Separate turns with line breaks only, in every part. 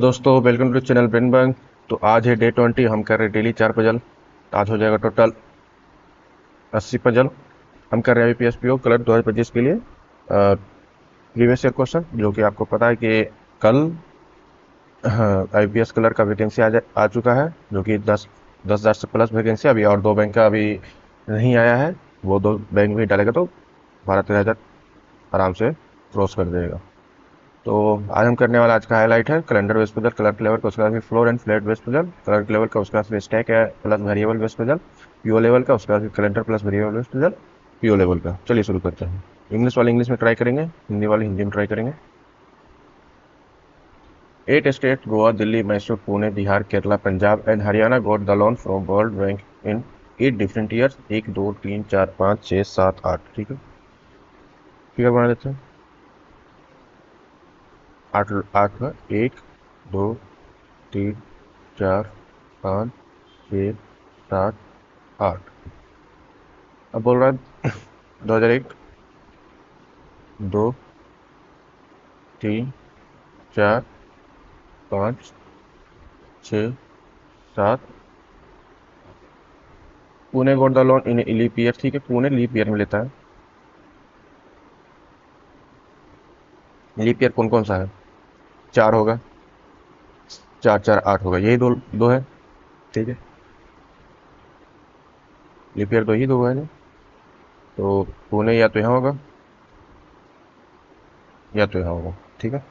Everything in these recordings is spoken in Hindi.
दोस्तों welcome to channel brain bank. तो आज है डे 20। हम कर रहे हैं डेली 4 पजल। आज हो जाएगा टोटल 80 पजल। हम कर रहे हैं IPS PO कलर 2025 के लिए प्रीवियस ईयर क्वेश्चन, जो कि आपको पता है कि कल IPS कलर का वैकेंसी आ चुका है, जो कि 10,000 से प्लस वैकेंसी अभी, और 2 बैंक का अभी नहीं आया है। वो 2 बैंक भी डालेगा तो 12-13 हज़ार आराम से क्रॉस कर देगा। तो आज हम करने वाला आज का हाईलाइट है कैलेंडर बेस पजल, कलर के लेवल का, उसके बाद फिर floor and flat base puzzle, colour के लेवल का, उसके बाद फिर स्टैक है plus variable base puzzle, PO level का, उसके बाद फिर calendar plus variable base puzzle, PO level का। चलिए शुरू करते हैं। इंग्लिश वाले इंग्लिश में ट्राई करेंगे, हिंदी वाले हिंदी में ट्राई करेंगे। 8 state Goa, Delhi, Mysore, Pune, Bihar, Kerala, Punjab and Haryana got the loan from world bank in 8 different years. 1 2 3 4 5 6 7 8। ठीक है, फिगर बना देते हैं। 8 8 का 1 2 3 4 5 6 7 8। अब बोल रहा है 2001 2 3 4 5 6 7। Pune got the loan in leap year. ठीक है, पुणे लीप ईयर में लेता है। लीप ईयर कौन कौन सा है? 4 होगा, 4 4 8 होगा, यही दो दो है। ठीक है, लीप ईयर तो ही दो है ना। तो पुणे या तो यहाँ होगा या तो यहाँ होगा। ठीक है,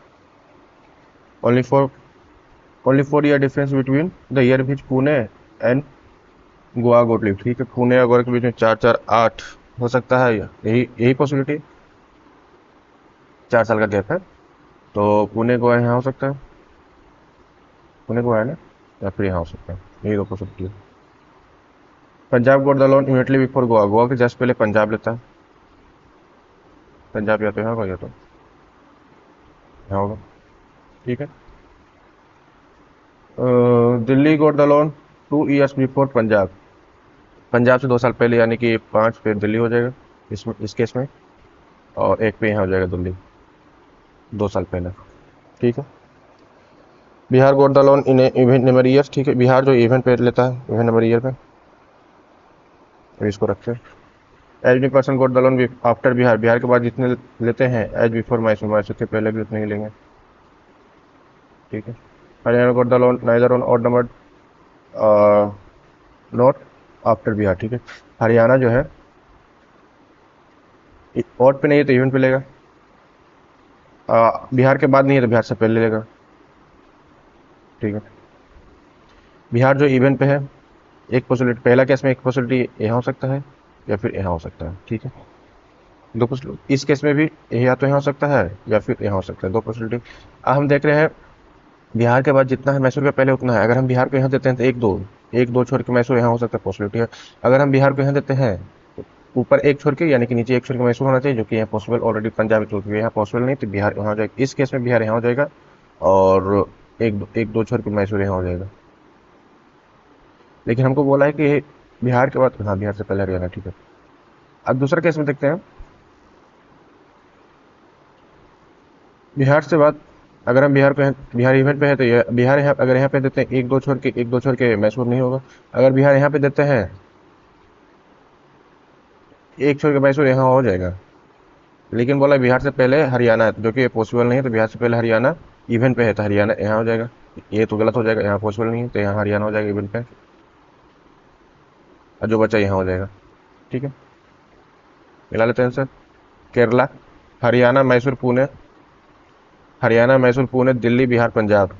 only for only 4 year difference between the year which Pune and Goa got live. ठीक है, पुणे और गोवा के बीच में 4 4 8 हो सकता है, यही यही पॉसिबिलिटी। 4 साल का गैप है, तो पुणे गोवा यहाँ हो सकता है, पुणे गोवा है ना, या फिर यहाँ हो सकता है, यही दो पॉसिबिलिटी है। पंजाब गोट the loan immediately before Goa. Goa के जस्ट पहले पंजाब लेता है। पंजाब या तो यहाँ होगा या तो यहाँ होगा। ठीक है, दिल्ली गोट the loan 2 years before Punjab. Punjab से 2 साल पहले, यानी कि 5 पे दिल्ली हो जाएगा इसमें, इस केस में, और 1 पे यहाँ हो जाएगा दिल्ली 2 साल पहले। ठीक है, बिहार गोट the loan in event number years. ठीक है, बिहार जो इवेंट पे लेता है, इवेंट नंबर ईयर पे, तो इसको रखते हैं। H D person goat the loan after Bihar. Bihar के बाद जितने लेते हैं एज बिफोर मैसूर, मैसूर के पहले भी उतने ही लेंगे। ठीक है, हरियाणा गोट the loan neither on odd number not after Bihar. ठीक है, हरियाणा जो है ऑड पे नहीं है तो इवेंट पे लेगा। बिहार के बाद नहीं है तो बिहार से पहले लेगा। ठीक है, बिहार जो इवेंट पे है, एक पॉसिबिलिटी, पहला केस में एक पॉसिबिलिटी यहाँ हो सकता है या फिर यहाँ हो सकता है। ठीक है, दो पॉसिबिलिटी इस केस में भी, या तो यहाँ हो सकता है या फिर यहाँ हो सकता है, दो पॉसिबिलिटी। अब हम देख रहे हैं बिहार के बाद जितना है मैसूर के पहले उतना है। अगर हम बिहार को यहाँ देते हैं तो एक दो छोड़ के मैसूर यहाँ हो सकता है, पॉसिबिलिटी है। अगर हम बिहार को यहाँ देते हैं तो ऊपर एक छोड़ के, यानी कि नीचे एक छोड़ के मैसूर होना चाहिए, जो कि यहाँ पॉसिबल ऑलरेडी पंजाब छोड़ के यहाँ पॉसिबल नहीं, तो बिहार यहाँ हो जाएगा। इस केस में बिहार यहाँ हो जाएगा, और एक दो छोड़ के मैसूर यहाँ हो जाएगा। लेकिन हमको बोला है कि बिहार के बाद, हाँ बिहार से पहले हरियाणा। ठीक है, अब दूसरा केस में देखते हैं। बिहार से बाद, अगर हम बिहार पे बिहार इवेंट पे है तो ये बिहार यहाँ, अगर यहाँ पे देते हैं एक दो छोड़ के मैसूर नहीं होगा। अगर बिहार यहाँ पे देते हैं एक छोड़ के मैसूर यहाँ हो जाएगा। लेकिन बोला बिहार से पहले हरियाणा है, जो कि पॉसिबल नहीं है, तो बिहार से पहले हरियाणा इवेंट पे है तो हरियाणा यहाँ हो जाएगा। ये तो गलत हो जाएगा, यहाँ पॉसिबल नहीं है तो यहाँ हरियाणा हो जाएगा इवेंट पे, और जो बचा यहाँ हो जाएगा। ठीक है, मिला लेते हैं सर। केरला, हरियाणा मैसूर पुणे, हरियाणा मैसूर पुणे, दिल्ली बिहार पंजाब,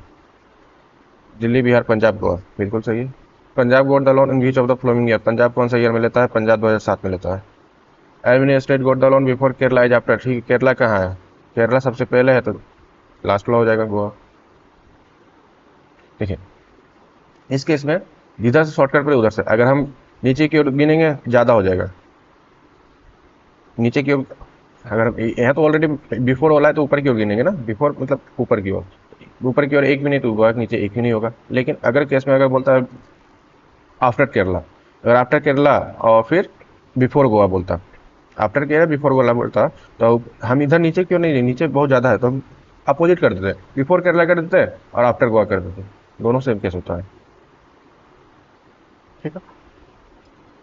दिल्ली बिहार पंजाब गोवा, बिल्कुल सही है। पंजाब गोट the loan in beach of the flowing year. Punjab कौन सा ईयर में लेता है? पंजाब 2007 में लेता है। Elvin state goat the loan before Kerala is after. ठीक है, केरला कहाँ है? केरला सबसे पहले है तो लास्ट में हो जाएगा गोवा। देखिए, इस केस में इधर से शॉर्टकट पर उधर से, अगर हम नीचे की ओर गिनेंगे ज़्यादा हो जाएगा। नीचे की ओर, अगर यहाँ तो ऑलरेडी बिफोर वाला है तो ऊपर की ओर गिनेंगे ना, बिफोर मतलब ऊपर की ओर। ऊपर की ओर एक भी नहीं तो गोवा के नीचे एक भी नहीं होगा। लेकिन अगर केस में अगर बोलता है आफ्टर केरला, अगर आफ्टर केरला और फिर बिफोर गोवा बोलता, आफ्टर केरला बिफोर गोवा बोलता, तो हम इधर नीचे क्यों नहीं, नीचे बहुत ज़्यादा है तो हम अपोजिट कर देते हैं, बिफोर केरला कर देते हैं और आफ्टर गोवा कर देते हैं, दोनों सेम केस होता है। ठीक है,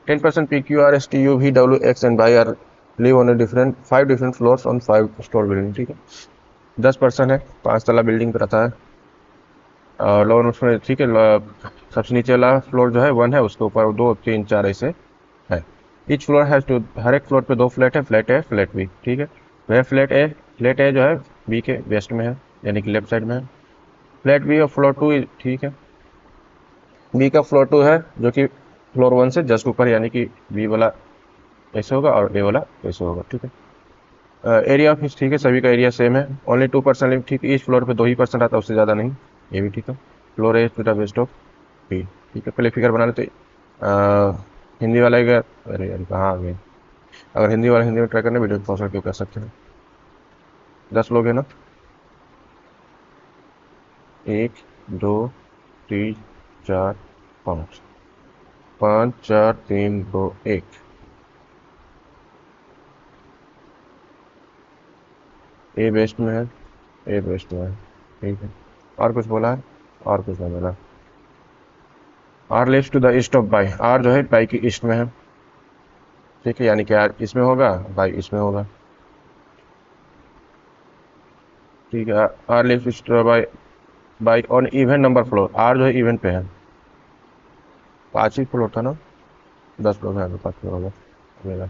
10% PQRSTUVWX and Y are live on a different 5 different floors on 5 store building. ठीक है, 10% है, 5 तला बिल्डिंग पर रहता है और लोन उसमें, ठीक है, सबसे नीचे वाला फ्लोर जो है 1 है, उसके ऊपर 2 3 4 ऐसे है। ईच फ्लोर हैज टू, हर एक फ्लोर पे 2 फ्लैट है, फ्लैट ए फ्लैट बी। ठीक है, वह फ्लैट ए जो है बी के वेस्ट में है, यानी कि लेफ्ट साइड में है। फ्लैट बी और फ्लोर 2, ठीक है, बी का फ्लोर 2 है जो कि फ्लोर 1 से जस्ट ऊपर, यानी कि बी वाला ऐसे होगा और ए वाला ऐसे होगा। ठीक है, एरिया ऑफ, ठीक है, सभी का एरिया सेम है, ओनली 2%, ठीक है, ईच फ्लोर पे 2% आता है, उससे ज़्यादा नहीं, ये भी ठीक है। Floor A to the west of B. ठीक है, पहले फिगर बना लेते। हिंदी वाला का, अरे यार कहाँ आ गए, अगर हिंदी वाला हिंदी में ट्राई करना, वीडियो पॉज करके कर सकते हैं। 10 लोग हैं ना, 1 2 3 4 5, 5 4 3 2 1। ए वेस्ट में है, ए वेस्ट में है। ठीक है, और कुछ बोला है, और कुछ नहीं बोला। R lives to the east of by, R जो है बाई की ईस्ट में है। ठीक है, यानी कि आर इसमें होगा, बाई इसमें होगा। ठीक है, R lives east by Y on even number floor, R जो है इवन पे है, 5 ही फ्लोर था ना, 10 फ्लोर है तो 5 फ्लोर होगा।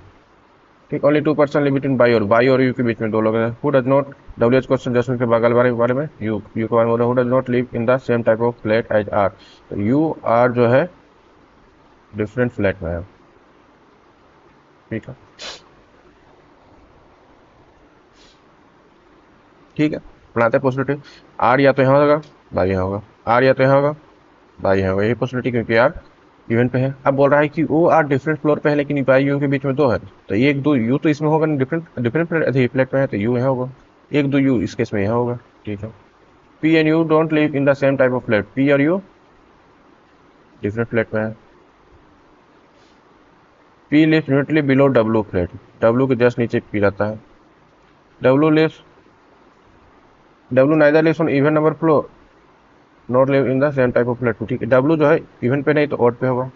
ठीक, ओनली 2% लिव बिटवीन बाई और यू के बीच में 2 लोग हैं। Who does not, W question just के बगल बारे में, यू के बारे में, who does not live in the same type of flat as R. तो यू आर जो है डिफरेंट फ्लैट में है। ठीक है, ठीक है, बनाते हैं पॉसिबिलिटी। आर या तो यहाँ होगा, बाई यहाँ होगा, आर या तो यहाँ होगा, बाई यहाँ होगा, यही पॉसिबिलिटी, क्योंकि आर इवन पे है। अब बोल रहा है कि वो आर डिफरेंट फ्लोर पे है, लेकिन बाई यू के बीच में 2 है, तो एक दो यू तो इसमें होगा, डिफरेंट डिफरेंट फ्लैट में है तो यू यहाँ होगा, एक दो यू इस केस में यहाँ होगा। ठीक है, P and U don't live in the same type of flat, P और यू डिफरेंट फ्लैट में है। P lives immediately below W flat, W के जस्ट नीचे पी रहता है। W lives, W neither lives on even number floor, not live in the same type of flat. ठीक है, डब्ल्यू जो है इवन पे नहीं तो ऑड पे होगा,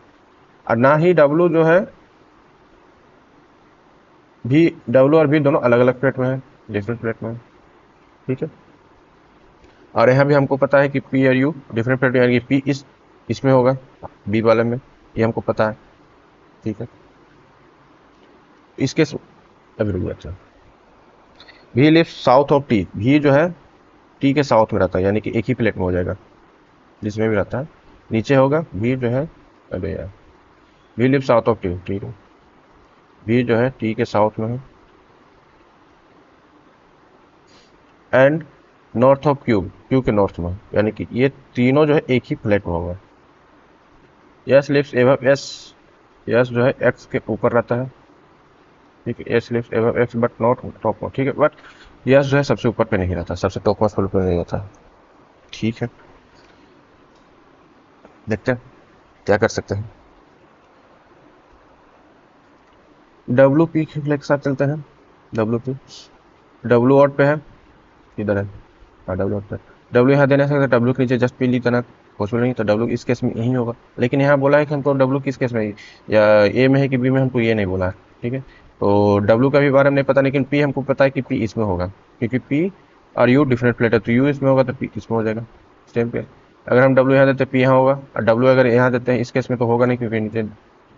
और ना ही डब्ल्यू जो है भी, डब्ल्यू और भी दोनों अलग अलग फ्लैट में है, डिफरेंट फ्लैट में है। ठीक है, और यहाँ भी हमको पता है कि पी और यू डिफरेंट फ्लैट में, यानी कि पी इसमें होगा, बी वाले में, ये हमको पता है। ठीक है, इसके अभी रुक जाता है। V live south of T, V जो है टी के साउथ में रहता है, यानी कि एक ही प्लेट में हो जाएगा, जिसमें भी रहता है नीचे होगा। वी जो है, अबे यार, V live south of T, ठीक है, वी जो है टी के साउथ में है, and north of Q, Q के नॉर्थ में, यानी कि ये तीनों जो है एक ही फ्लैट में होगा। S lives above S, S जो है एक्स के ऊपर रहता है। ठीक है, S lives above X but not top most. ठीक है, बट यस जो है सबसे ऊपर पे नहीं रहता, सबसे टॉप मोस्ट फ्लोर पे नहीं रहता। ठीक है, देखते हैं क्या कर सकते हैं। डब्ल्यू पी के साथ चलते हैं। डब्ल्यू पी, डब्ल्यू आउट पे है, इधर है, हाँ डब्ल्यू आउट पे, डब्ल्यू यहाँ देने से डब्ल्यू के नीचे जस्ट पी ली तना पॉसिबल नहीं, तो डब्ल्यू इस केस में यही होगा। लेकिन यहाँ बोला है कि हमको डब्ल्यू किस केस में, या ए में है कि बी में, हमको ये नहीं बोला है। ठीक है, तो डब्ल्यू का भी बारे में नहीं पता, लेकिन पी हमको पता है कि पी इसमें होगा, क्योंकि पी और यू डिफरेंट प्लेट है, तो यू इसमें होगा तो पी इसमें हो जाएगा स्टेम पे। अगर हम डब्ल्यू यहाँ देते हैं पी यहाँ होगा, और डब्ल्यू अगर यहाँ देते हैं इस केस में तो होगा नहीं, क्योंकि नीचे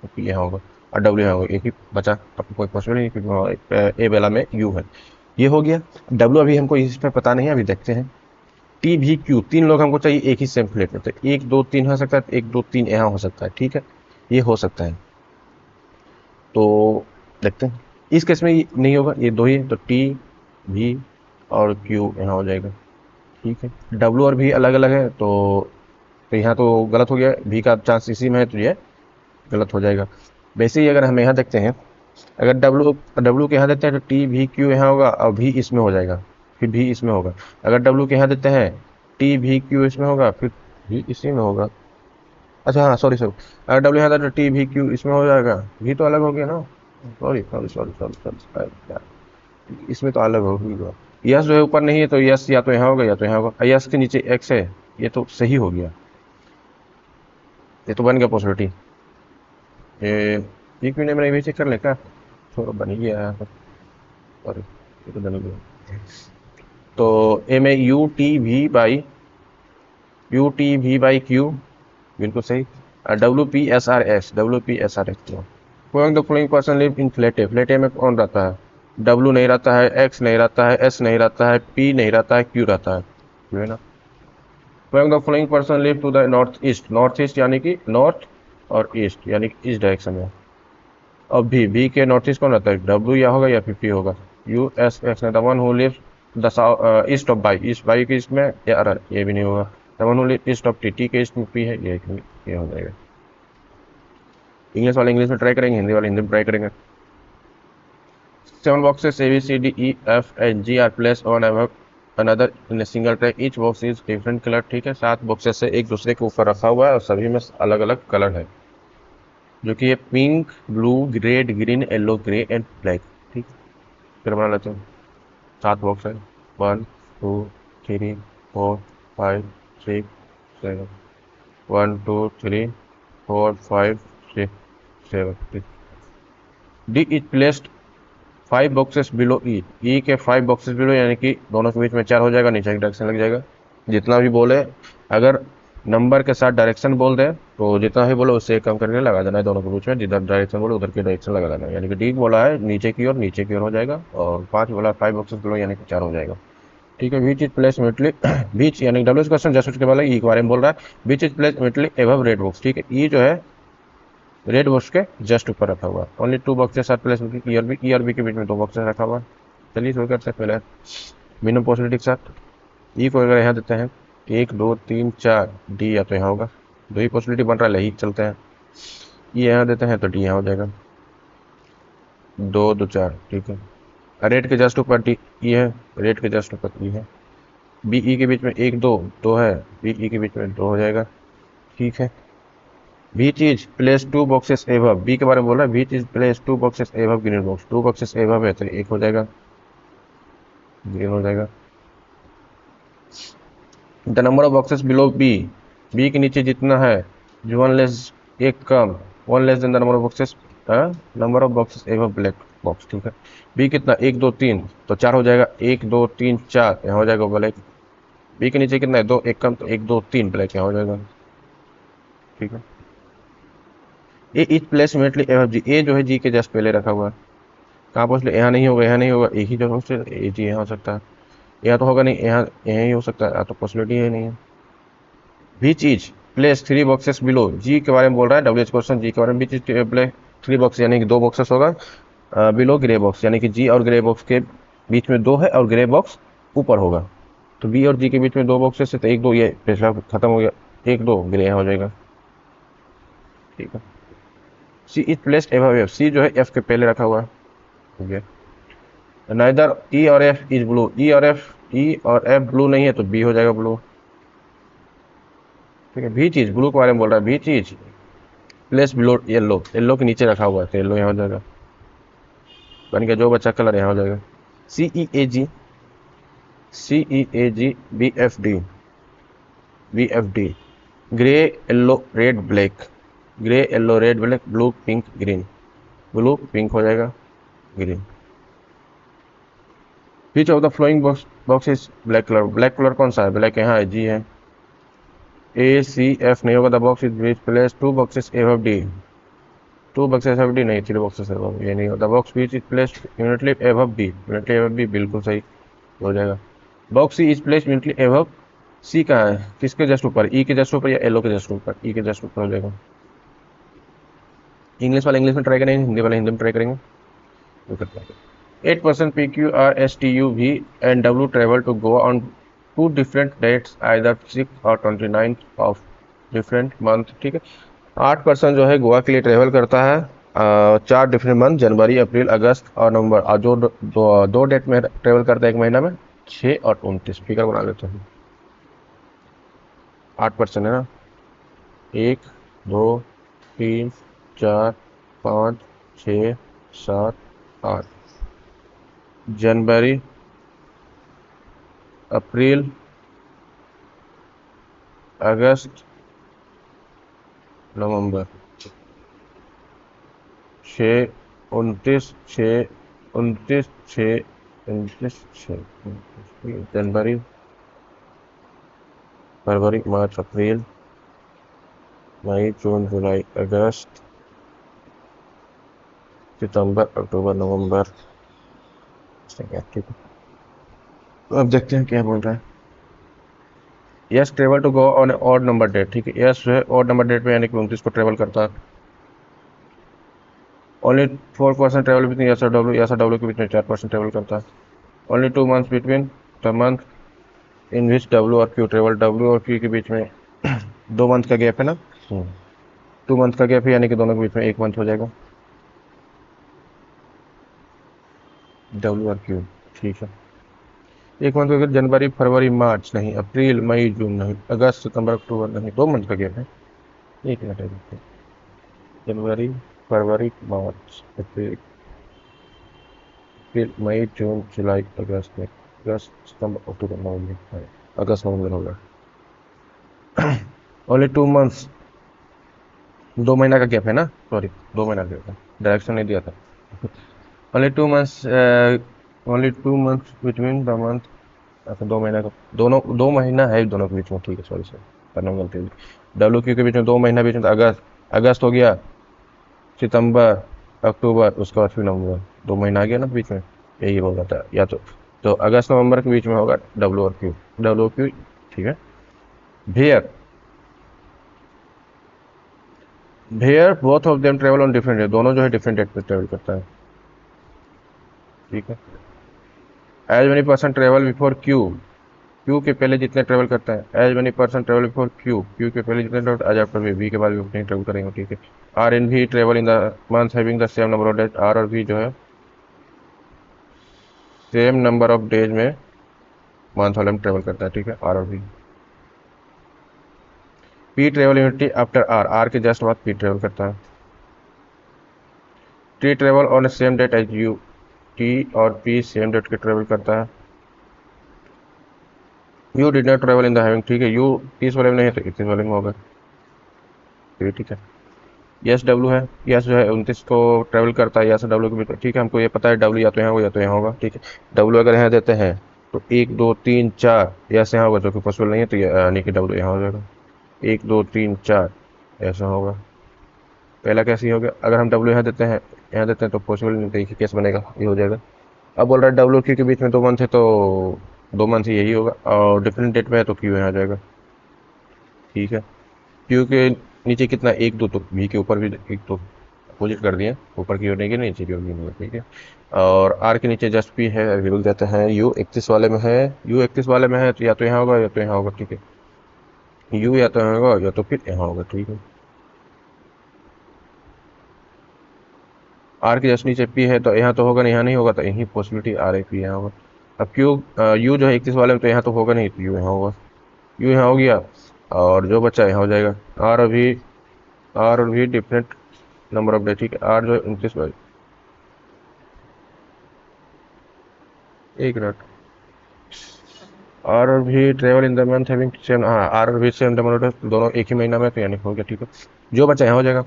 पी यहाँ होगा और डब्ल्यू यहाँ होगा, एक ही बचा, अब कोई पॉसिबल नहीं, क्योंकि ए वाला में यू है। ये हो गया। डब्ल्यू अभी हमको इस पर पता नहीं है, अभी देखते हैं। टी भी क्यू, 3 लोग हमको चाहिए एक ही सेम प्लेट में, तो 1 2 3 हो सकता है, 1 2 3 यहाँ हो सकता है। ठीक है, ये हो सकता है, तो देखते हैं। इस केस में नहीं होगा, ये 2 ही है, तो टी भी और क्यू यहाँ हो जाएगा। ठीक है, डब्ल्यू और भी अलग अलग है, तो यहाँ तो गलत हो गया, भी का चांस इसी में है, तो ये गलत हो जाएगा। वैसे ही अगर हम यहाँ देखते हैं, अगर डब्ल्यू डब्ल्यू के यहाँ देते हैं तो टी भी क्यू यहाँ होगा और भी इसमें हो जाएगा, फिर भी इसमें होगा। अगर डब्ल्यू के यहाँ देते हैं टी भी क्यू इसमें होगा, फिर भी इसी में होगा। अच्छा हाँ, सॉरी सॉरी, अगर डब्ल्यू यहाँ देते टी भी क्यू इसमें हो जाएगा, भी तो अलग हो गया ना, sorry sorry sorry sorry sorry, इसमें तो अलग होगा, यस जो है ऊपर नहीं है तो यस या तो यहाँ होगा या तो यहाँ होगा, यस के नीचे एक्स है, ये तो सही हो गया, ये तो बन गया पॉसिबिलिटी। ये एक मिनट में नहीं चेक कर ले क्या, थोड़ा बन ही गया यहाँ पर, सॉरी ये तो बन ही गया। तो ए में U T V by Q, बिल्कुल सही। W P S R x going the following person live in flat A, flat ए में कौन रहता है, डब्ल्यू नहीं रहता है, एक्स नहीं रहता है, एस नहीं रहता है, पी नहीं रहता है, क्यू रहता है, क्यू है ना। Going the following person live to the north east, north east यानी कि नॉर्थ और ईस्ट यानी कि इस डायरेक्शन में। अब भी के नॉर्थ ईस्ट कौन रहता है, डब्ल्यू या होगा या फिर पी होगा, U S X the one who lives the east of Y, east Y के ईस्ट में या अर ये भी नहीं होगा, the one who lives east of T, T के ईस्ट में पी है, ये हो जाएगा। इंग्लिश वाले इंग्लिश में ट्राई करेंगे, हिंदी वाले हिंदी में ट्राई करेंगे। 7 boxes A B C D E F and G are placed on above another in a single tray. Each box is different color, ठीक है, 7 बॉक्सेस है एक दूसरे के ऊपर रखा हुआ है और सभी में अलग अलग कलर है, जो कि ये pink, blue, red, green, yellow, grey and black, ठीक। फिर बना लेते हैं, 7 बॉक्स है, 1 2 3 4 5 6 7, 1 2 3 4 5 6 7। D is placed 5 boxes below E के 5 बॉक्सेस बिलो, यानी कि दोनों के बीच में 4 हो जाएगा, नीचे की डायरेक्शन लग जाएगा। जितना भी बोले अगर नंबर के साथ डायरेक्शन बोल दे तो जितना भी बोले उससे कम करके लगा देना है, दोनों के बीच में जिधर डायरेक्शन बोले उधर की डायरेक्शन लगा देना है। यानी कि डी बोला है नीचे की ओर हो जाएगा, और 5 बोला 5 बॉक्सेस बिलो यानी कि 4 हो जाएगा, ठीक है। बीच इज प्लेस इमीडिएटली बीच यानी डब्ल्यू क्वेश्चन जस्ट उसके वाला ई के बारे में बोल रहा है, B is place immediately above red box, ठीक है। ई जो है रेड बॉक्स के जस्ट ऊपर रखा हुआ है। ओनली 2 बॉक्सेस आर प्लेस, ई और बी के बीच में 2 बॉक्सेस रखा हुआ है। चलिए शुरू करते हैं पहले मिनिमम पॉसिबिलिटी के साथ। ई को अगर यहाँ देते हैं 1 2 3 4, डी या तो यहाँ होगा, 2 ही पॉसिबिलिटी बन रहा है, यही चलते हैं। ई यहाँ देते हैं तो डी यहाँ हो जाएगा, 2 2 4, ठीक है। रेड के जस्ट ऊपर डी ई है, रेड के जस्ट ऊपर ई है। बी ई के बीच में 1 2 2 है, बी ई के बीच में 2 हो जाएगा, ठीक है। B is place 2 boxes above, B के बारे में बोल रहा है, B is place 2 boxes above green box, 2 boxes above है तो 1 हो जाएगा, ग्रीन हो जाएगा। The number of boxes below B, B के नीचे जितना है जो 1 लेस, एक कम, 1 less than the number of boxes, number of boxes above black box, ठीक है। बी कितना 1 2 3 तो 4 हो जाएगा, 1 2 3 4 यहाँ हो जाएगा ब्लैक। बी के नीचे कितना है 2, एक कम तो 1 2 3 ब्लैक यहाँ हो जाएगा, ठीक है। ए इज प्लेस इमीडिएटली एबव जी, ए जो है जी के जस्ट पहले रखा हुआ है, कहाँ पहुँच ले, यहाँ नहीं होगा, यहाँ नहीं होगा, एक ही जगह से ए जी यहाँ हो सकता है, यहाँ तो होगा नहीं, यहाँ यहाँ ही हो सकता है, तो पॉसिबिलिटी है नहीं है। भी चीज प्लेस 3 बॉक्सेस बिलो, जी के बारे में बोल रहा है डब्ल्यू एच क्वेश्चन, जी के बारे में भी चीज प्ले 3 बॉक्स यानी कि 2 बॉक्सेस होगा बिलो ग्रे बॉक्स, यानी कि जी और ग्रे बॉक्स के बीच में 2 है और ग्रे बॉक्स ऊपर होगा, तो बी और जी के बीच में 2 बॉक्सेस है तो 1 2 ये पिछला खत्म हो गया, 1 2 ग्रे यहाँ हो जाएगा, ठीक है। सी इज प्लेस्ड एबव एफ, सी जो है एफ के पहले रखा हुआ है, ठीक है। नाइदर ई और एफ इज ब्लू, ई और एफ ब्लू नहीं है तो बी हो जाएगा ब्लू, ठीक है। भी चीज ब्लू के बारे में बोल रहा है, भी चीज प्लेस बिलो येलो, येलो के नीचे रखा हुआ है तो येलो यहाँ हो जाएगा, बन गया जो बच्चा कलर यहाँ हो जाएगा। C E A G, B F D, grey yellow red black, grey yellow red black, blue pink green, blue pink हो जाएगा, green. Which of the following box is black colour, black colour कौन सा है, ब्लैक यहाँ है, जी है। ए सी एफ नहीं होगा, the box is which place 2 boxes above D, 2 boxes above D नहीं, 3 बॉक्सेस एबव, ये नहीं होगा। The box which is placed immediately above B, immediately above B बिल्कुल सही हो जाएगा। Box C is placed immediately above C, कहाँ है, किसके जस्ट ऊपर, ई के जस्ट ऊपर या एलो के जस्ट ऊपर, ई के जस्ट ऊपर हो जाएगा। इंग्लिश वाले इंग्लिश में ट्राई करेंगे, हिंदी वाले हिंदी में ट्राई करेंगे। 8% PQRSTUV and W travel to Goa on 2 different dates, either 6 और 29 of different month, ठीक है। 8% जो है गोवा के लिए ट्रेवल करता है 4 डिफरेंट मंथ, जनवरी अप्रैल अगस्त और नवंबर, और जो दो डेट में ट्रेवल करता है एक महीना में, 6 और 29, फिगर बना लेते हैं। 8% है ना, 1 2 3 4 5 6 7 8, जनवरी अप्रैल, अगस्त, नवंबर। 6 29 6 29 6 जनवरी, फरवरी, मार्च, अप्रैल, मई, जून, जुलाई, अगस्त, सितंबर, अक्टूबर, नवंबर। ठीक है। तो अब देखते हैं क्या बोल रहा है। S travel to go on odd number date. ठीक है, यस जो है ऑड नंबर डेट में यानी कि 29 को ट्रेवल करता है। ओनली 4% ट्रेवल बिटवीन यस और डब्ल्यू, यस और डब्ल्यू के बीच में 4% ट्रेवल करता है। Only 2 months between the month in which W और क्यू ट्रेवल। डब्ल्यू और क्यू के बीच में 2 मंथ का गैप है ना। 2 मंथ का गैप है यानी कि दोनों के बीच में 1 मंथ हो जाएगा, डब्ल्यू और क्यू। ठीक है, 1 मंथ का गैप, जनवरी, फरवरी, मार्च नहीं, अप्रैल, मई, जून नहीं, अगस्त, सितंबर, अक्टूबर नहीं, 2 मंथ का गैप है। एक मिनट है, जनवरी, फरवरी, मार्च, अप्रैल, मई, जून, जुलाई, अगस्त में, अगस्त, सितंबर, अक्टूबर, नवंबर, अगस्त, नवंबर होगा। ओनली 2 मंथ्स, 2 महीना का गैप है ना, सॉरी 2 महीना का गैप है, डायरेक्शन नहीं दिया था। Only 2 months, only 2 months between the month. अच्छा, 2 महीना का, दोनों 2 महीना है दोनों के बीच में। ठीक है, सॉरी सर, करना गलती हुई। डब्ल्यू क्यू के बीच में 2 महीना बीच में, अगस्त, अगस्त हो गया, सितंबर, अक्टूबर, उसके बाद फिर नवंबर, 2 महीना आ गया ना बीच में। यही बोल रहा था, या तो अगस्त नवंबर के बीच में होगा डब्ल्यू और क्यू, डब्ल्यू क्यू। ठीक है। Where, where both of them travel on different date, दोनों जो है डिफरेंट डेट पे ट्रेवल करता है। ठीक है। As many person travel before Q, Q के पहले जितने ट्रेवल करते हैं। As many person travel before Q, Q के पहले जितने ट्रेवल, एज आफ्टर वी, के बाद भी उतने ट्रेवल करेंगे। ठीक है। R and V travel in the month having the same number of days, R और वी जो है सेम नंबर ऑफ डेज में मंथ वाले में ट्रेवल करता है। ठीक है, आर और V. P travel immediately after R, R के जस्ट बाद पी ट्रेवल करता है। T travel on same date as U, T और पी सेम डेट के ट्रेवल करता है। U did not travel in the having, ठीक है, यू 30 वाले में नहीं है तो 31 वाले में होगा। ठीक है। यस डब्ल्यू है, यस जो है 29 को ट्रेवल करता है, यस डब्ल्यू के बीच में। ठीक है, हमको ये पता है डब्ल्यू या तो यहाँ होगा या तो यहाँ होगा। ठीक है, डब्ल्यू अगर यहाँ देते हैं तो 1 2 3 4 यस यहाँ होगा, जो कि पॉसिबल नहीं है, तो यानी कि डब्ल्यू यहाँ हो जाएगा। 1 2 3 4 ऐसा होगा। पहला कैसे होगा, अगर हम डब्ल्यू यहाँ देते हैं, तो पॉसिबल नहीं, देखिए केस बनेगा, ये हो जाएगा। अब बोल रहा है डब्ल्यू क्यू के बीच में 2 मंथ है, तो 2 मंथ ही यही होगा, और डिफरेंट डेट में है तो क्यू यहाँ आ जाएगा। ठीक है, क्यू के नीचे कितना, 1 2, तो वी के ऊपर भी 1 2 अपोजिट कर दिए, ऊपर की ओर नहीं, नीचे की ओर नहीं। ठीक है, और आर के नीचे जस्ट पी है, अवेलेबल देते हैं। यू 31 वाले में है, यू 31 वाले में है तो या तो यहाँ होगा या तो यहाँ होगा। ठीक है, यू या तो यहाँ होगा या तो फिर यहाँ होगा। ठीक है, आर के जस्ट नीचे पी है तो यहाँ तो होगा नहीं, यहाँ नहीं होगा, तो यही पॉसिबिलिटी आर है, पी यहाँ होगा। अब क्यू, यू जो है 31 वाले में, तो यहाँ तो होगा नहीं, तो यू यहाँ होगा। यू यहाँ हो गया, और जो बच्चा यहाँ हो जाएगा। आर और भी डिफरेंट नंबर ऑफ डे। ठीक है, आर जो है 29 वाले, एक मिनट, आर और भी travel in the month having same, हाँ आर और भी सेम नंबर ऑफ डे, दोनों एक ही महीना में, तो यानी हो गया। ठीक है, जो बच्चा यहाँ हो जाएगा,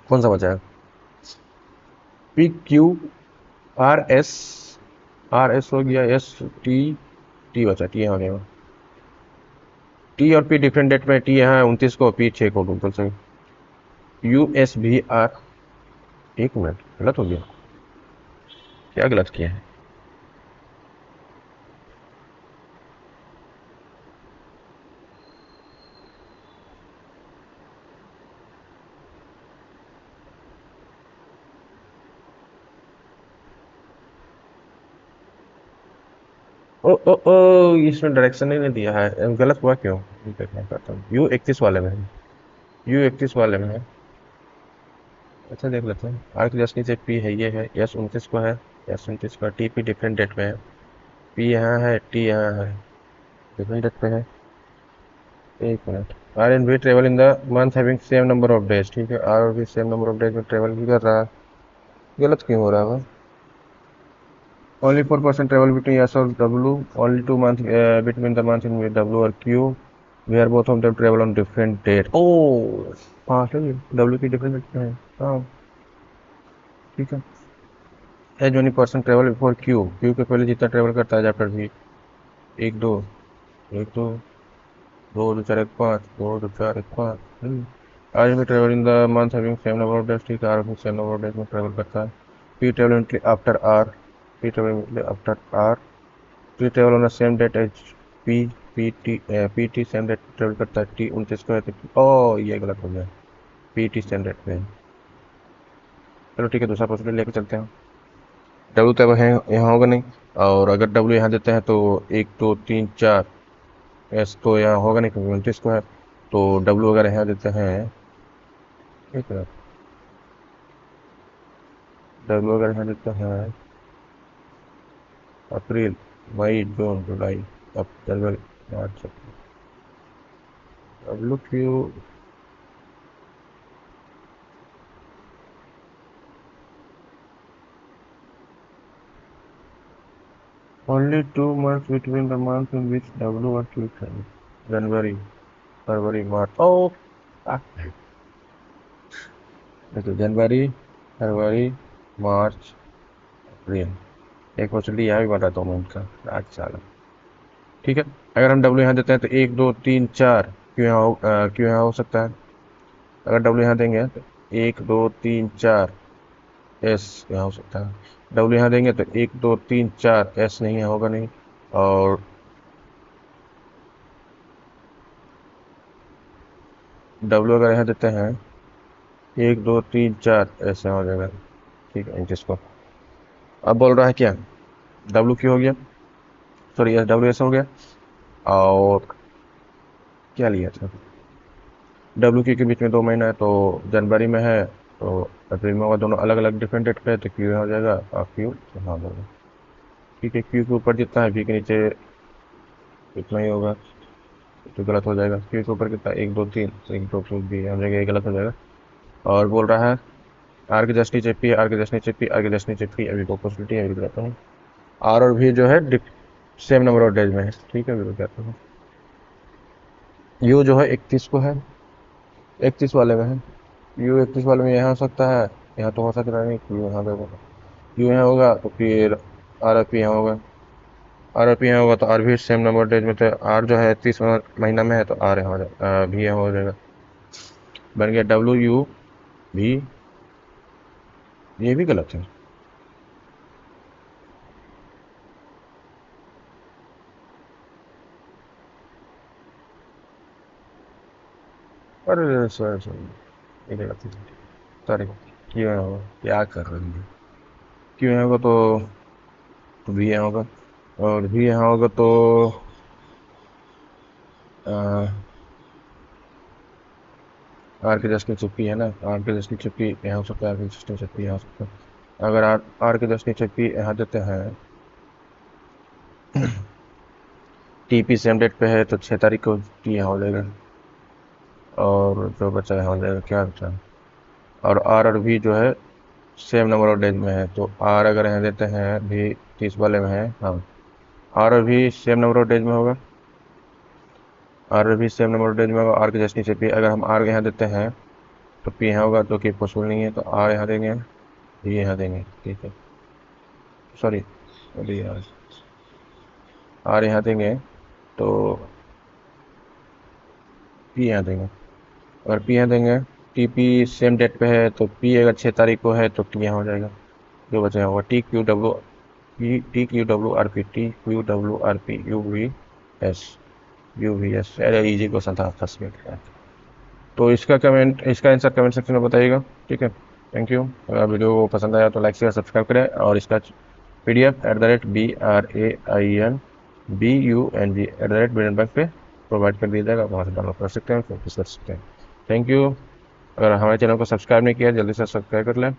कौन सा बचा है, P Q R S, R S हो गया, एस टी, टी बचा, टी यहाँ हो गया। टी और पी डिफरेंट डेट में, टी यहाँ 29 को, पी 6 को, बिल्कुल सही। यू एस भी आर, एक मिनट, गलत हो गया, क्या गलत किया है। ओ ओ ओ, इसमें डायरेक्शन ही नहीं दिया है, गलत हुआ क्यों, ये देखना चाहता हूँ। यू 31 वाले में है, यू 31 वाले में है। अच्छा देख लेते हैं, आर की जस्ट नीचे पी है, ये है, एस 29 को है, एस 29 का, टी पी डिफरेंट डेट में है, पी यहाँ है, टी यहाँ है, डिफरेंट डेट पे है। एक मिनट, R and B travel in the month having same number of days. ठीक है, आर और भी सेम नंबर ऑफ डेज में ट्रेवल भी कर रहा है, गलत क्यों हो रहा है। Only 4% travel between S or W. Only 2 months between the months in W or Q. Where both of them travel on different date. Oh, हाँ सही है, W की डिफरेंट डेट है, हाँ ठीक है। As only person travel before Q, Q के पहले जितना ट्रेवल करता है चैप्टर भी, एक दो, एक दो, दो दो चार एक पाँच, दो दो चार एक पाँच। आज भी travel in the month having same number of days, ठीक है, आर भी सेम नंबर ऑफ डेज में ट्रेवल करता है। P travel immediately after R, P travel immediately after R, P travel on the same date as P, P T same date travel करता है, टी 29 को है तो ओ ये गलत हो गया, पी टी सेम डेट पे है। चलो ठीक है, दूसरा प्रोसीजर लेके चलते हैं। डब्ल्यू तो अब है यहाँ होगा नहीं, और अगर डब्ल्यू यहाँ देते हैं तो 1 2 3 4, एस तो यहाँ होगा नहीं क्योंकि 29 को है, तो डब्ल्यू अगर यहाँ देते हैं, एक मिनट, डब्ल्यू अगर यहाँ देते हैं अप्रैल मई जून जुलाई, अब जनवरी मार्च, W Q, only 2 months between the month in which W और क्यू कैन, जनवरी फरवरी मार्च, ओ देखो जनवरी फरवरी मार्च अप्रैल, एक पॉसिबिलिटी यहाँ भी बता 2 मिनट का, अच्छा ठीक है। अगर हम डब्ल्यू यहाँ देते हैं तो 1 2 3 4 क्यों यहाँ हो सकता है। अगर डब्ल्यू यहाँ देंगे तो 1 2 3 4 एस यहाँ हो सकता है। डब्ल्यू यहाँ देंगे तो 1 2 3 4 एस नहीं यहाँ होगा नहीं, और डब्ल्यू अगर यहाँ देते हैं 1 2 3 4 एस यहाँ हो जाएगा, ठीक है। जिसको अब बोल रहा है क्या, डब्ल्यू क्यू हो गया, सॉरी एस डब्ल्यू एस हो गया, और क्या लिया था, डब्ल्यू क्यू के बीच में 2 महीना है तो जनवरी में है तो अप्रैल में होगा, दोनों अलग अलग डिफरेंट डेट पे है तो क्यू हो जाएगा और क्यू यहाँ होगा, ठीक है। क्यू के ऊपर जितना है वी के नीचे इतना ही होगा, तो गलत हो जाएगा। क्यू के ऊपर कितना 1 2 3, तो 1 2 3 भी हो जाएगा, ये गलत हो जाएगा। और बोल रहा है आर के जस्ट नीचे पी, आर के जस्ट नीचे पी, आर के जस्ट नीचे पी, अभी को पॉसिबिलिटी है, अभी कहता हूँ आर और भी जो है सेम नंबर ऑफ डेज में है, ठीक है, अभी कहता हूँ। यू जो है 31 को है, 31 वाले में है, यू 31 वाले में यहाँ हो सकता है, यहाँ तो हो सकता नहीं, यू यहाँ पे होगा, यू यहाँ होगा तो फिर आर पी यहाँ होगा, आर पी यहाँ होगा तो आर भी सेम नंबर डेज में, तो आर जो है 30 महीना में है तो आर यहाँ हो जाएगा, भी यहाँ हो जाएगा, बन गया डब्ल्यू यू भी, ये भी गलत है, अरे सॉरी सॉरी, ये गलत है, सॉरी। क्यों यहाँ होगा, क्या कर रहे हैं, क्यों यहाँ होगा तो भी यहाँ होगा, और भी यहाँ होगा तो आर के जस्ट नीचे पी है ना, आर के जस्ट नीचे पी यहाँ हो सकता है, आर के जस्ट नीचे पी यहाँ हो सकता है। अगर आर के जस्ट नीचे पी यहाँ देते हैं, टी पी सेम डेट पे है तो 6 तारीख को टी यहाँ हो जाएगा, और जो बचा यहाँ हो जाएगा, क्या बचा, और भी जो है सेम नंबर ऑफ डेज में है, तो आर अगर यहाँ देते हैं भी 30 वाले में है, हाँ आर भी सेम नंबर ऑफ डेज में होगा, आर भी सेम नंबर ऑफ डेज में होगा, आर के जस्ट नीचे पी, अगर हम आर यहाँ देते हैं तो पी यहाँ होगा, जो कि पॉसिबल नहीं है, तो आर यहाँ देंगे, ये यहाँ देंगे, ठीक है, सॉरी अभी आर यहाँ देंगे तो पी यहाँ देंगे, अगर पी यहाँ देंगे, टी पी सेम डेट पे है तो पी अगर 6 तारीख को है तो टी यहाँ हो जाएगा, जो बचा होगा T Q W R P, T Q W R P U V S, अरे इजी क्वेश्चन था, 10 मिनट का। तो इसका आंसर कमेंट सेक्शन में बताइएगा, ठीक है। थैंक यू, अगर वीडियो को पसंद आया तो लाइक शेयर सब्सक्राइब करें, और इसका PDF@BRAINBUNG@BNB पे प्रोवाइड कर दिया जाएगा, वहाँ से डाउनलोड कर सकते हैं, प्रैक्टिस कर सकते हैं। Thank you. अगर हमारे चैनल को सब्सक्राइब नहीं किया जल्दी से सब्सक्राइब कर लें।